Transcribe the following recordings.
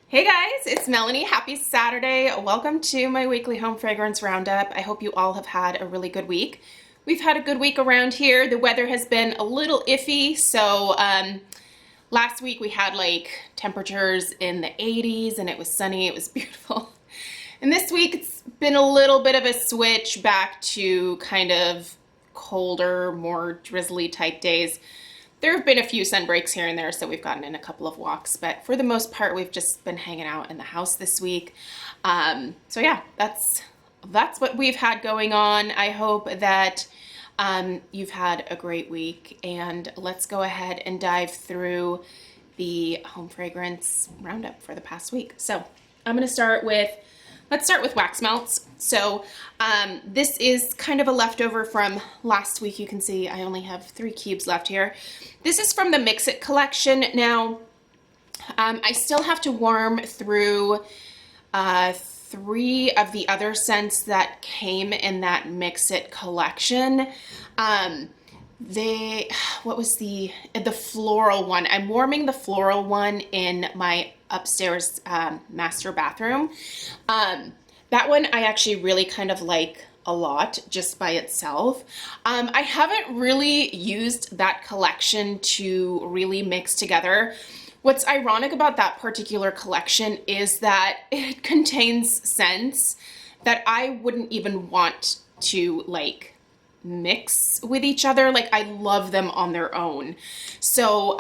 Hey guys, it's Melanie. Happy Saturday. Welcome to my weekly home fragrance roundup. I hope you all have had a really good week. We've had a good week around here. The weather has been a little iffy, so last week we had like temperatures in the 80s and it was sunny, it was beautiful. And this week it's been a little bit of a switch back to kind of colder, more drizzly type days. There have been a few sun breaks here and there, so we've gotten in a couple of walks, but for the most part, we've just been hanging out in the house this week. So yeah, that's what we've had going on. I hope that you've had a great week, and let's go ahead and dive through the home fragrance roundup for the past week. So I'm going to start with, let's start with wax melts. So this is kind of a leftover from last week. You can see I only have 3 cubes left here. This is from the Mix It collection. Now, I still have to warm through 3 of the other scents that came in that Mix It collection. What was the floral one? I'm warming the floral one in my upstairs master bathroom. That one I actually really kind of like a lot just by itself. I haven't really used that collection to really mix together. What's ironic about that particular collection is that it contains scents that I wouldn't even want to like mix with each other. Like, I love them on their own. So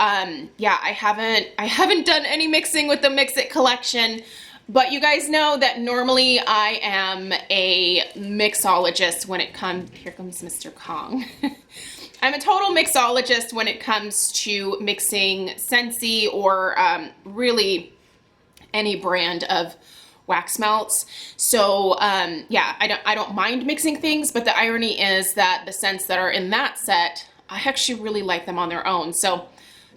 yeah, I haven't done any mixing with the Mix It collection, but you guys know that normally I am a mixologist when it comes, here comes Mr. Kong. I'm a total mixologist when it comes to mixing Scentsy or really any brand of wax melts. So yeah, I don't mind mixing things, but the irony is that the scents that are in that set, I actually really like them on their own. So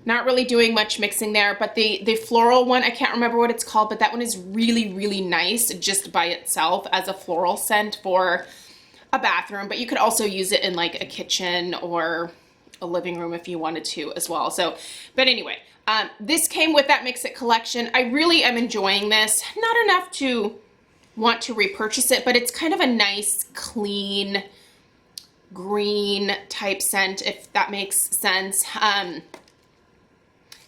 not really doing much mixing there, but the floral one, I can't remember what it's called, but that one is really, really nice just by itself as a floral scent for a bathroom, but you could also use it in like a kitchen or a living room if you wanted to as well. So, but anyway, this came with that Mix It collection. I really am enjoying this. Not enough to want to repurchase it, but it's kind of a nice, clean, green type scent, if that makes sense.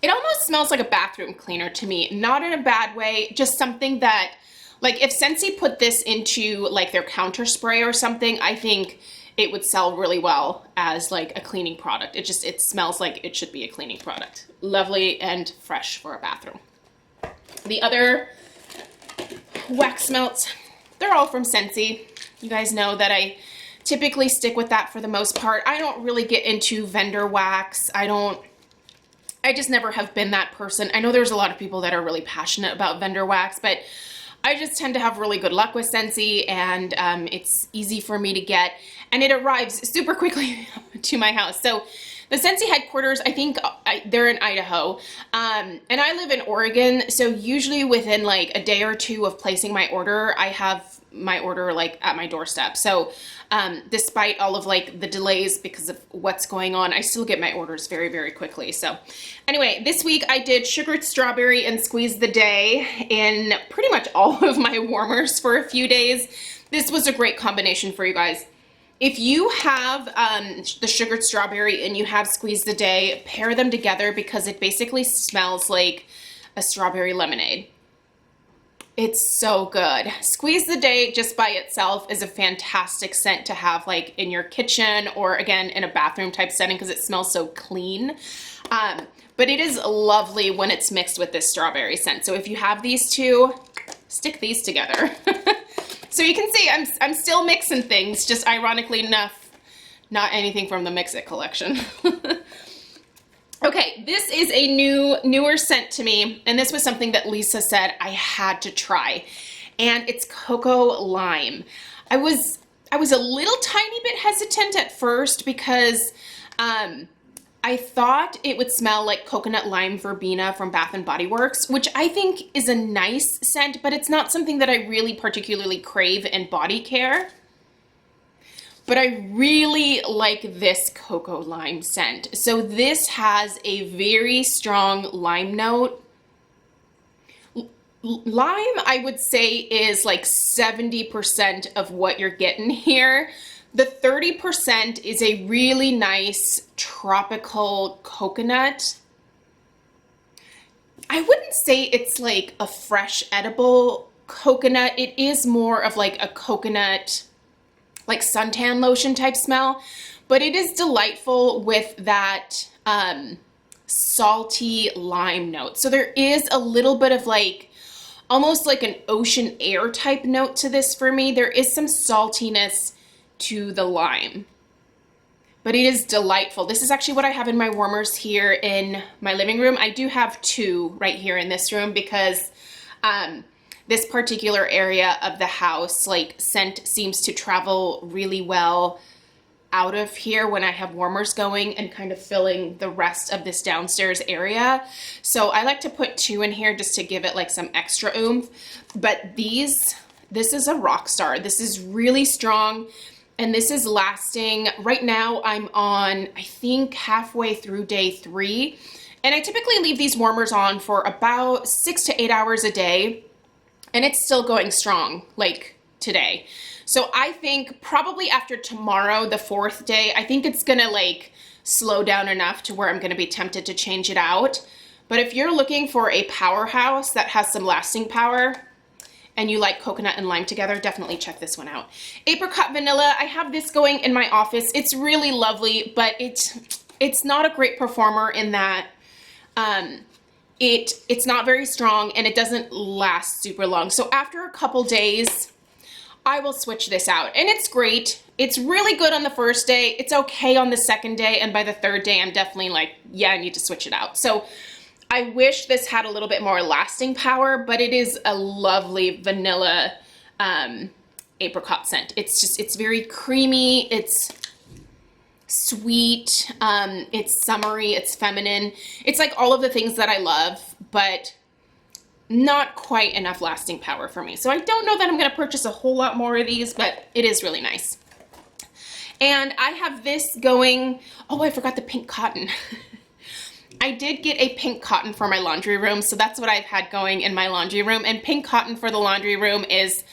It almost smells like a bathroom cleaner to me, not in a bad way, just something that, like, if Scentsy put this into like their counter spray or something, I think it would sell really well as like a cleaning product. It smells like it should be a cleaning product. Lovely and fresh for a bathroom. The other wax melts, they're all from Scentsy. You guys know that I typically stick with that for the most part. I don't really get into vendor wax. I just never have been that person. I know there's a lot of people that are really passionate about vendor wax, but I just tend to have really good luck with Scentsy, and it's easy for me to get, and it arrives super quickly to my house. So the Scentsy headquarters, I think they're in Idaho, and I live in Oregon, so usually within like a day or two of placing my order, I have my order like at my doorstep. So despite all of like the delays because of what's going on, I still get my orders very, very quickly. So anyway, this week I did sugared strawberry and squeeze the day in pretty much all of my warmers for a few days. This was a great combination for you guys. If you have the sugared strawberry and you have squeeze the day, pair them together because it basically smells like a strawberry lemonade. It's so good. Squeeze the Day just by itself is a fantastic scent to have like in your kitchen or again in a bathroom type setting because it smells so clean. But it is lovely when it's mixed with this strawberry scent. So if you have these two, stick these together. So you can see I'm still mixing things, just ironically enough, not anything from the Mix It collection. Okay, this is a newer scent to me, and this was something that Lisa said I had to try, and it's Cocoa Lime. I was a little tiny bit hesitant at first because I thought it would smell like Coconut Lime Verbena from Bath & Body Works, which I think is a nice scent, but it's not something that I really particularly crave in body care. But I really like this Cocoa Lime scent. So this has a very strong lime note. Lime, I would say, is like 70% of what you're getting here. The 30% is a really nice tropical coconut. I wouldn't say it's like a fresh edible coconut. It is more of like a coconut, like suntan lotion type smell, but it is delightful with that salty lime note. So there is a little bit of like, almost like an ocean air type note to this for me. There is some saltiness to the lime, but it is delightful. This is actually what I have in my warmers here in my living room. I do have two right here in this room because this particular area of the house, like scent seems to travel really well out of here when I have warmers going and kind of filling the rest of this downstairs area. So I like to put two in here just to give it like some extra oomph. But this is a rock star. This is really strong and this is lasting. Right now I'm on, I think, halfway through day 3. And I typically leave these warmers on for about 6 to 8 hours a day. And it's still going strong, like today. So I think probably after tomorrow, the 4th day, I think it's gonna like slow down enough to where I'm gonna be tempted to change it out. But if you're looking for a powerhouse that has some lasting power and you like coconut and lime together, definitely check this one out. Apricot Vanilla, I have this going in my office. It's really lovely, but it's not a great performer in that it's not very strong and it doesn't last super long. So after a couple days, I will switch this out and it's great. It's really good on the first day. It's okay on the second day. And by the 3rd day, I'm definitely like, yeah, I need to switch it out. So I wish this had a little bit more lasting power, but it is a lovely vanilla apricot scent. It's very creamy. It's sweet. It's summery. It's feminine. It's like all of the things that I love, but not quite enough lasting power for me. So I don't know that I'm going to purchase a whole lot more of these, but it is really nice. And I have this going, oh, I forgot the pink cotton. I did get a pink cotton for my laundry room, so that's what I've had going in my laundry room. And pink cotton for the laundry room is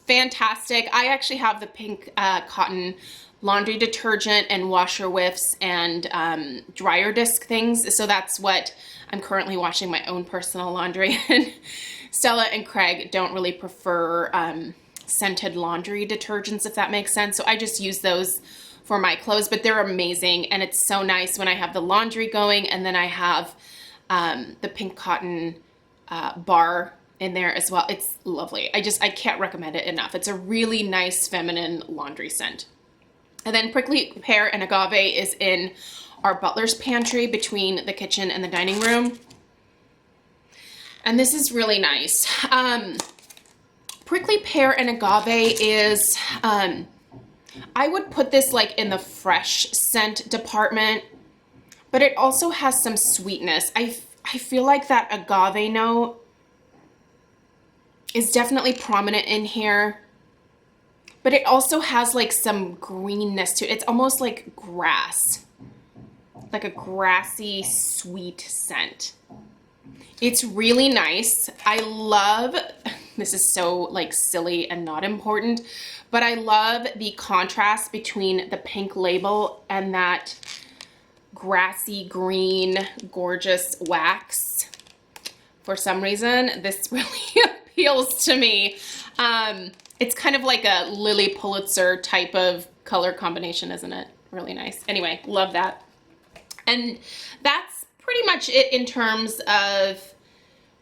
fantastic. I actually have the pink cotton laundry detergent and washer whiffs and dryer disc things. So that's what I'm currently washing my own personal laundry. And Stella and Craig don't really prefer scented laundry detergents, if that makes sense. So I just use those for my clothes, but they're amazing. And it's so nice when I have the laundry going and then I have the pink cotton bar in there as well. It's lovely. I can't recommend it enough. It's a really nice feminine laundry scent. And then Prickly Pear and Agave is in our butler's pantry between the kitchen and the dining room. And this is really nice. Prickly Pear and Agave is, I would put this like in the fresh scent department, but it also has some sweetness. I feel like that agave note is definitely prominent in here, but it also has like some greenness to it. It's almost like grass, like a grassy, sweet scent. It's really nice. I love, this is so like silly and not important, but I love the contrast between the pink label and that grassy green, gorgeous wax. For some reason, this really appeals to me. It's kind of like a Lily Pulitzer type of color combination, isn't it? Really nice. Anyway, love that. And that's pretty much it in terms of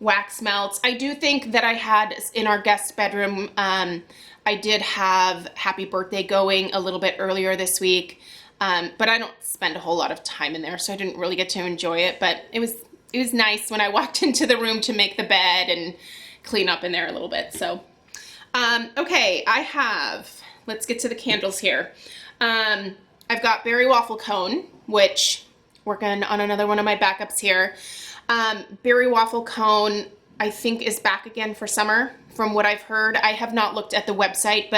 wax melts. I do think that I had in our guest bedroom, I did have Happy Birthday going a little bit earlier this week, but I don't spend a whole lot of time in there, so I didn't really get to enjoy it. But it was nice when I walked into the room to make the bed and clean up in there a little bit. So, okay, let's get to the candles here. I've got Berry Waffle Cone, which working on another one of my backups here. Berry Waffle Cone, I think, is back again for summer, from what I've heard. I have not looked at the website,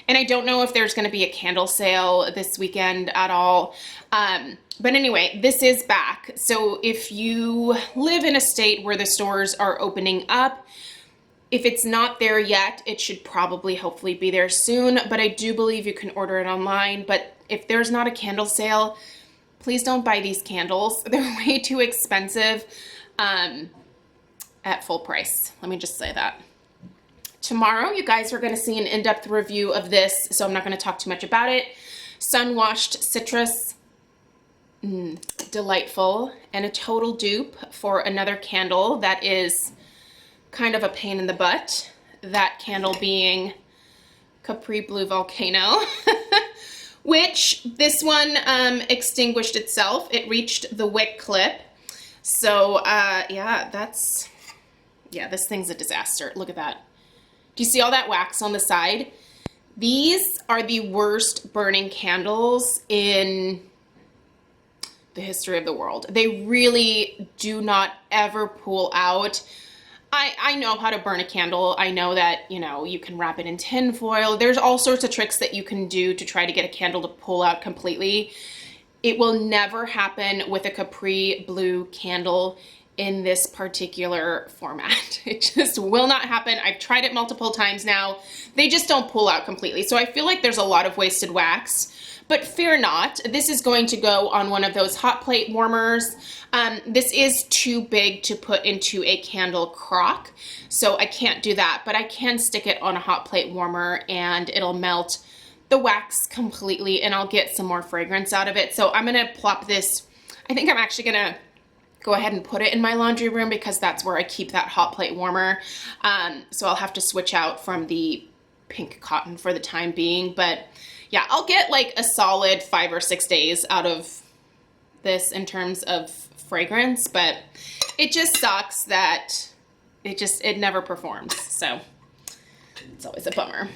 and I don't know if there's going to be a candle sale this weekend at all. But anyway, this is back. So if you live in a state where the stores are opening up, If it's not there yet, it should probably hopefully be there soon, but I do believe you can order it online. But if there's not a candle sale, please don't buy these candles. They're way too expensive at full price. Let me just say that. Tomorrow, you guys are going to see an in-depth review of this, so I'm not going to talk too much about it. Sun-washed citrus, delightful, and a total dupe for another candle that is kind of a pain in the butt. That candle being Capri Blue Volcano, which this one extinguished itself. It reached the wick clip. So yeah, this thing's a disaster. Look at that. Do you see all that wax on the side? These are the worst burning candles in the history of the world. They really do not ever pull out. I know how to burn a candle. I know that, you know, you can wrap it in tin foil. There's all sorts of tricks that you can do to try to get a candle to pull out completely. It will never happen with a Capri Blue candle in this particular format. It just will not happen. I've tried it multiple times now. They just don't pull out completely. So I feel like there's a lot of wasted wax, but fear not. This is going to go on one of those hot plate warmers. This is too big to put into a candle crock, so I can't do that, but I can stick it on a hot plate warmer and it'll melt the wax completely and I'll get some more fragrance out of it. So I'm gonna plop this. I think I'm actually gonna go ahead and put it in my laundry room because that's where I keep that hot plate warmer. So I'll have to switch out from the pink cotton for the time being. But yeah, I'll get like a solid 5 or 6 days out of this in terms of fragrance, but it just sucks that it never performs. So it's always a bummer.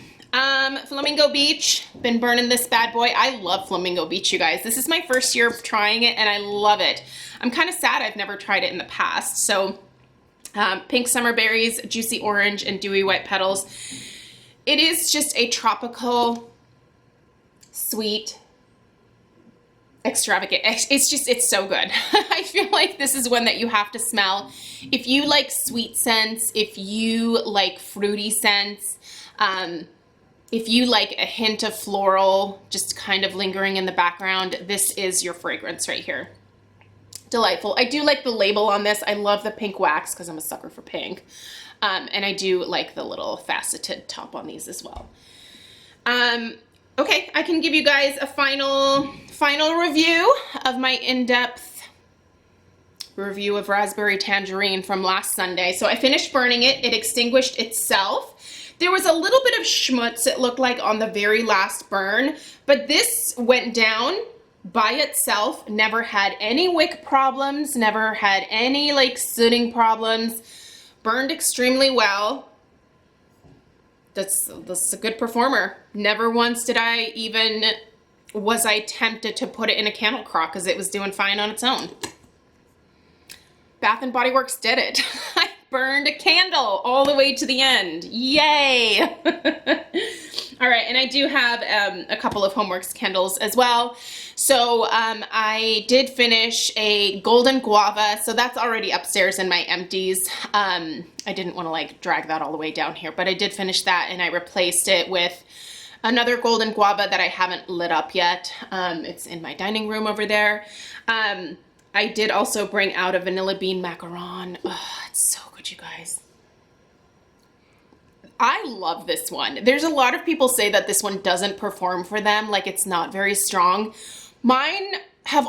Flamingo Beach, been burning this bad boy. I love Flamingo Beach, you guys. This is my first year of trying it and I love it. I'm kind of sad I've never tried it in the past. So pink summer berries, juicy orange, and dewy white petals. It is just a tropical, sweet, extravagant. It's so good. I feel like this is one that you have to smell. If you like sweet scents, if you like fruity scents, if you like a hint of floral just kind of lingering in the background, this is your fragrance right here. Delightful. I do like the label on this. I love the pink wax because I'm a sucker for pink. And I do like the little faceted top on these as well. Okay, I can give you guys a final review of my in-depth review of Raspberry Tangerine from last Sunday. So I finished burning it. It extinguished itself. There was a little bit of schmutz, it looked like, on the very last burn, but this went down by itself, never had any wick problems, never had any like sooting problems, burned extremely well. That's a good performer. Never once was I tempted to put it in a candle crock because it was doing fine on its own. Bath & Body Works did it. I burned a candle all the way to the end. Yay! All right, and I do have a couple of Homeworks candles as well. So I did finish a golden guava, so that's already upstairs in my empties. I didn't want to like drag that all the way down here, but I did finish that and I replaced it with another golden guava that I haven't lit up yet. It's in my dining room over there. I did also bring out a vanilla bean macaron. Oh, it's so good, you guys. I love this one. There's a lot of people say that this one doesn't perform for them, like it's not very strong. Mine have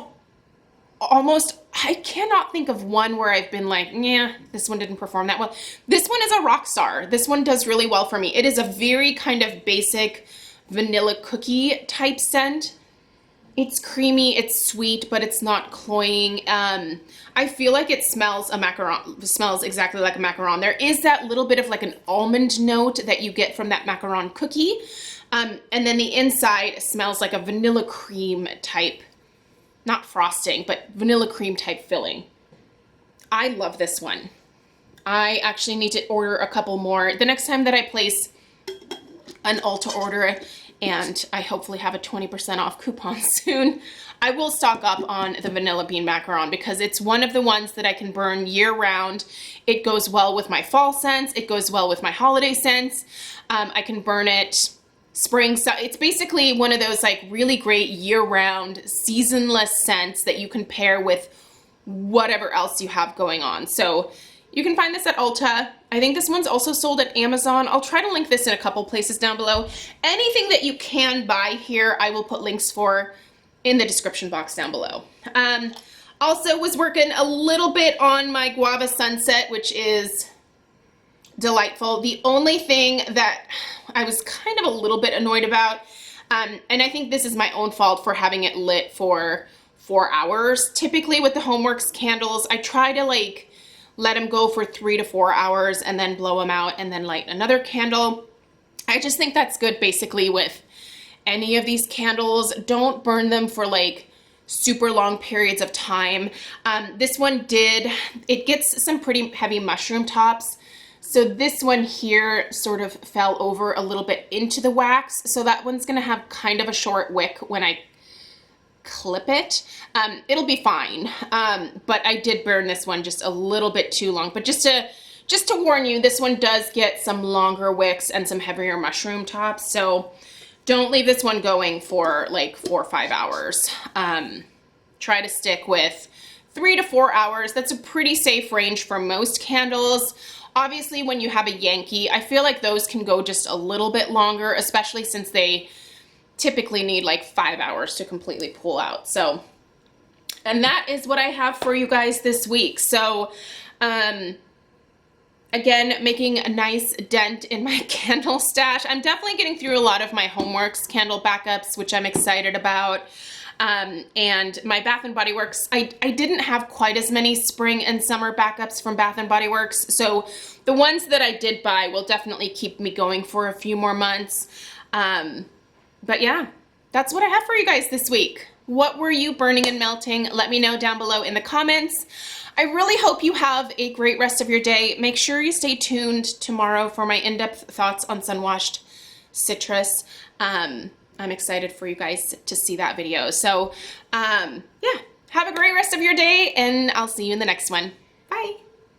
I cannot think of one where I've been like, yeah, this one didn't perform that well. This one is a rock star. This one does really well for me. It is a very kind of basic vanilla cookie type scent. It's creamy, it's sweet, but it's not cloying. I feel like it smells smells exactly like a macaron. There is that little bit of like an almond note that you get from that macaron cookie. And then the inside smells like a vanilla cream type, not frosting, but vanilla cream type filling. I love this one. I actually need to order a couple more. The next time that I place an Ulta order, and I hopefully have a 20% off coupon soon. I will stock up on the vanilla bean macaron because it's one of the ones that I can burn year round. It goes well with my fall scents. It goes well with my holiday scents. I can burn it spring. So it's basically one of those like really great year round seasonless scents that you can pair with whatever else you have going on. So you can find this at Ulta. I think this one's also sold at Amazon. I'll try to link this in a couple places down below. Anything that you can buy here, I will put links for in the description box down below. Also was working a little bit on my Guava Sunset, which is delightful. The only thing that I was kind of a little bit annoyed about, and I think this is my own fault for having it lit for 4 hours. Typically with the Homeworks candles, I try to like let them go for 3 to 4 hours and then blow them out and then light another candle. I just think that's good basically with any of these candles. Don't burn them for like super long periods of time. This one it gets some pretty heavy mushroom tops. So this one here sort of fell over a little bit into the wax. So that one's gonna have kind of a short wick when I clip it. It'll be fine. But I did burn this one just a little bit too long. But just to warn you, this one does get some longer wicks and some heavier mushroom tops. So don't leave this one going for like 4 or 5 hours. Try to stick with 3 to 4 hours. That's a pretty safe range for most candles. Obviously, when you have a Yankee, I feel like those can go just a little bit longer, especially since they typically need like 5 hours to completely pull out. So, and that is what I have for you guys this week. So, again, making a nice dent in my candle stash. I'm definitely getting through a lot of my Homeworks candle backups, which I'm excited about. And my Bath & Body Works, I didn't have quite as many spring and summer backups from Bath & Body Works. So the ones that I did buy will definitely keep me going for a few more months. But yeah, that's what I have for you guys this week. What were you burning and melting? Let me know down below in the comments. I really hope you have a great rest of your day. Make sure you stay tuned tomorrow for my in-depth thoughts on Sun-Washed Citrus. I'm excited for you guys to see that video. So yeah, have a great rest of your day and I'll see you in the next one. Bye.